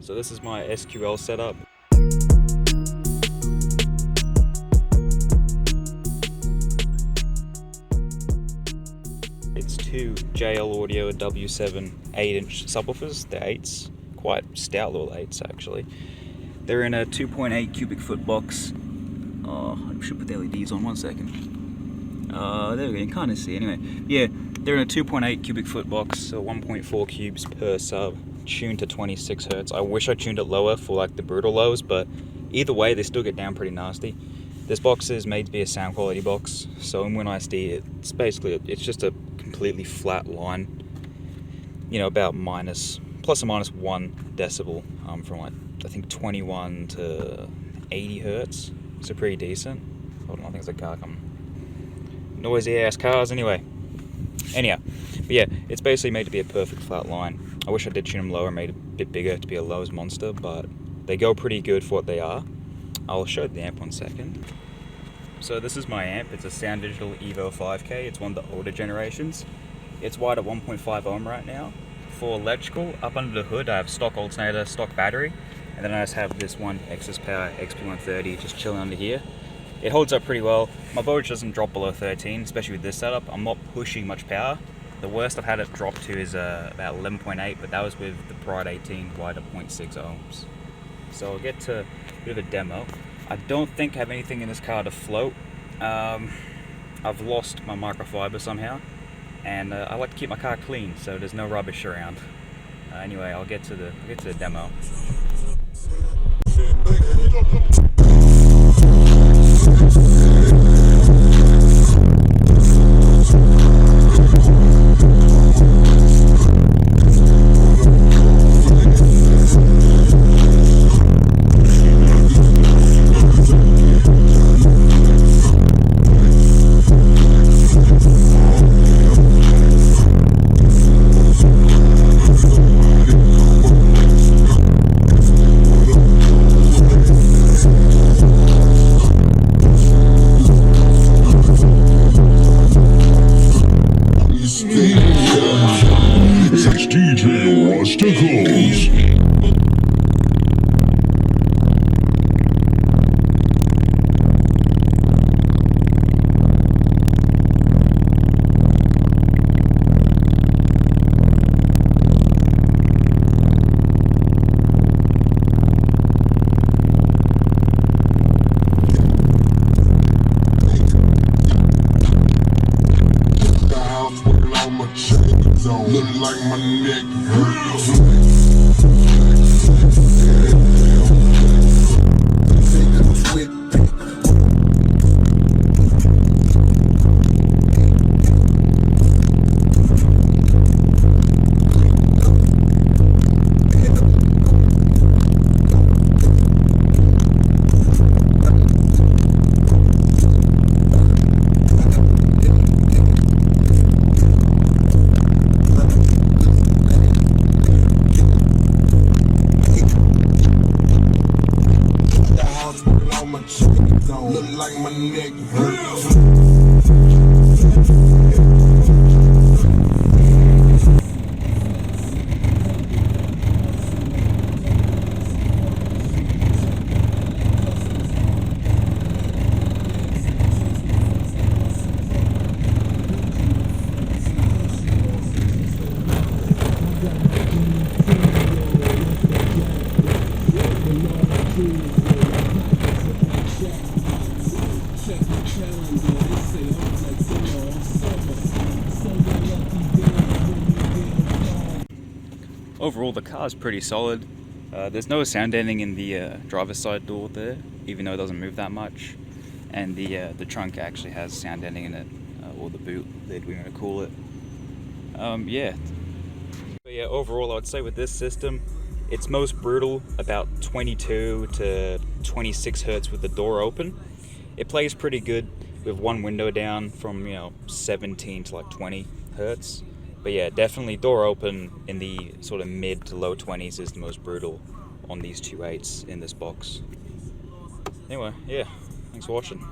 So this is my SQL setup. It's two JL Audio W7 8-inch subwoofers. They're 8s, quite stout little 8s actually. They're in a 2.8 cubic foot box. Oh, I should put the LEDs on 1 second. There we go, you can kind of see anyway. Yeah, they're in a 2.8 cubic foot box, so 1.4 cubes per sub, tuned to 26 Hertz. I wish I tuned it lower for like the brutal lows, but either way, they still get down pretty nasty. This box is made to be a sound quality box, so in WinISD, it's basically, it's just a completely flat line, you know, about plus or minus 1 decibel from like, I think 21 to 80 Hertz, so pretty decent. Hold on, I think it's a car coming. Noisy ass cars anyway. Anyhow, but yeah, it's basically made to be a perfect flat line. I wish I did tune them lower, made it a bit bigger to be a lows monster, but they go pretty good for what they are. I'll show the amp 1 second. So this is my amp. It's a Sound Digital Evo 5K. It's one of the older generations. It's wired at 1.5 ohm right now. For electrical, up under the hood, I have stock alternator, stock battery, and then I just have this one Excess Power XP130 just chilling under here. It holds up pretty well. My voltage doesn't drop below 13, especially with this setup. I'm not pushing much power. The worst I've had it drop to is about 11.8, but that was with the Pride 18 wired at 0.6 ohms. So I'll get to a bit of a demo. I don't think I have anything in this car to float. I've lost my microfiber somehow, and I like to keep my car clean, so there's no rubbish around. Anyway, I'll get to the demo. Look like my neck hurts. Look like my neck hurts. Overall, the car's pretty solid. There's no sound deadening in the driver's side door there, even though it doesn't move that much. And the trunk actually has sound deadening in it, or the boot lid, we're going to call it. Yeah. But yeah, overall, I would say with this system, it's most brutal about 22 to 26 Hertz with the door open. It plays pretty good with one window down from 17 to like 20 Hertz. But yeah, definitely door open in the sort of mid to low 20s is the most brutal on these 2.8s in this box. Anyway, yeah, thanks for watching.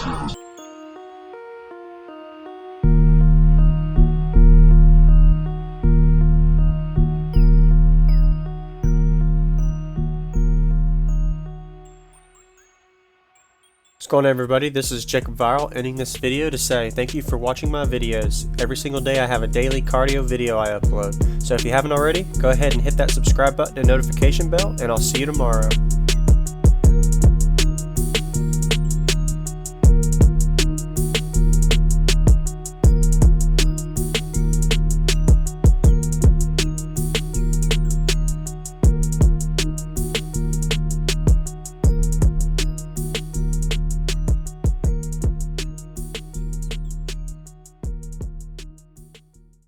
What's going on, everybody? This is JacobViral, ending this video to say thank you for watching my videos. Every single day I have a daily cardio video I upload. So if you haven't already, go ahead and hit that subscribe button and notification bell, and I'll see you tomorrow.